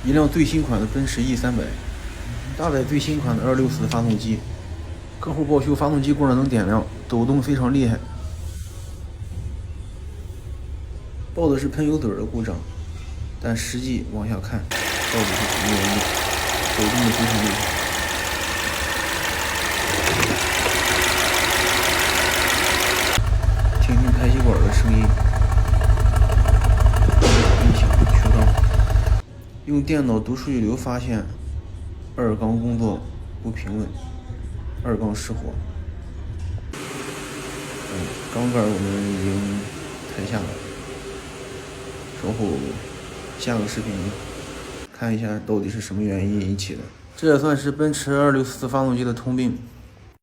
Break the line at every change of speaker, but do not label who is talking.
一辆最新款的奔驰 E300，搭载最新款的264的发动机。客户报修发动机故障灯点亮，抖动非常厉害。报的是喷油嘴的故障，但实际往下看，到底是什么原因？抖动的非常厉害。听听排气管的声音，音响缺缸。用电脑读数据流发现，二缸工作不平稳，二缸失火。缸盖我们已经抬下来了，稍后下个视频看一下到底是什么原因引起的。这也算是奔驰264发动机的通病。